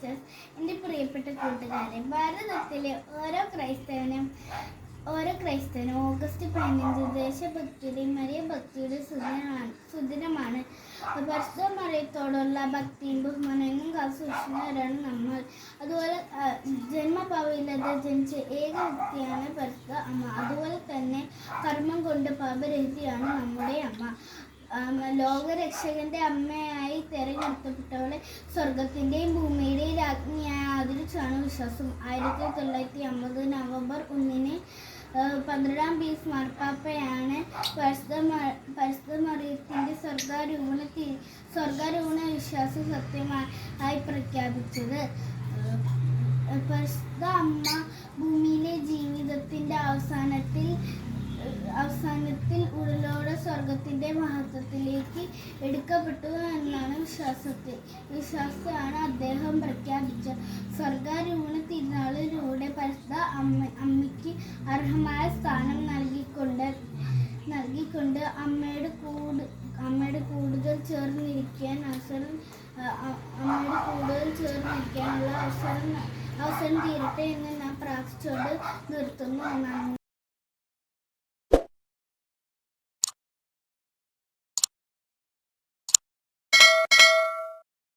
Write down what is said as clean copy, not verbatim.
Teachers, എൻ്റെ പ്രിയപ്പെട്ട കൂട്ടുകാരെ, ഭാരതത്തിലെ ഓരോ ക്രൈസ്തവനും ഓഗസ്റ്റ് 15 ദേശഭക്തിയുടെയും മരിയഭക്തിയുടെ സുദിനമാണ്. പരിശുദ്ധ മറിയത്തോടുള്ള ഭക്തിയും ബഹുമാനവും കാത്തുസൂക്ഷിക്കുന്നവരാണ് നമ്മൾ. അതുപോലെ ജന്മഭാവമില്ലാതെ ജനിച്ച ഏക വ്യക്തിയാണ് പരിശുദ്ധ അമ്മ. അതുപോലെ തന്നെ കർമ്മം കൊണ്ട് പാപരഹിതയാണ് നമ്മുടെ അമ്മ. ലോകരക്ഷകന്റെ അമ്മയായി തെരഞ്ഞെടുക്കപ്പെട്ടവളെ സ്വർഗത്തിന്റെയും ഭൂമിയുടെയും രാജ്ഞിയായി ആദരിച്ചാണ് വിശ്വാസം. 1950 നവംബർ 1 12-ാം പീസ് മാർപ്പാപ്പയാണ് പരിശുദ്ധ മറിയത്തിന്റെ സ്വർഗാരോഹണ വിശ്വാസം സത്യമായി പ്രഖ്യാപിച്ചത്. പരിശുദ്ധ അമ്മ ഭൂമിയിലെ ജീവിതത്തിന്റെ അവസാനത്തിൽ ഉടലോടെ സ്വർഗത്തിന്റെ മഹത്വത്തിലേക്ക് എടുക്കപ്പെട്ടു എന്നാണ് വിശ്വാസമാണ് അദ്ദേഹം പ്രഖ്യാപിച്ച സ്വർഗാരോഹണ തിരുനാളിലൂടെ പരിശുദ്ധ അമ്മയ്ക്ക് അർഹമായ സ്ഥാനം നൽകിക്കൊണ്ട് അമ്മയുടെ കൂടുതൽ ചേർന്നിരിക്കാനുള്ള അവസരം തീരട്ടെ എന്ന് ഞാൻ പ്രാർത്ഥിച്ചുകൊണ്ട് നിർത്തുന്നു.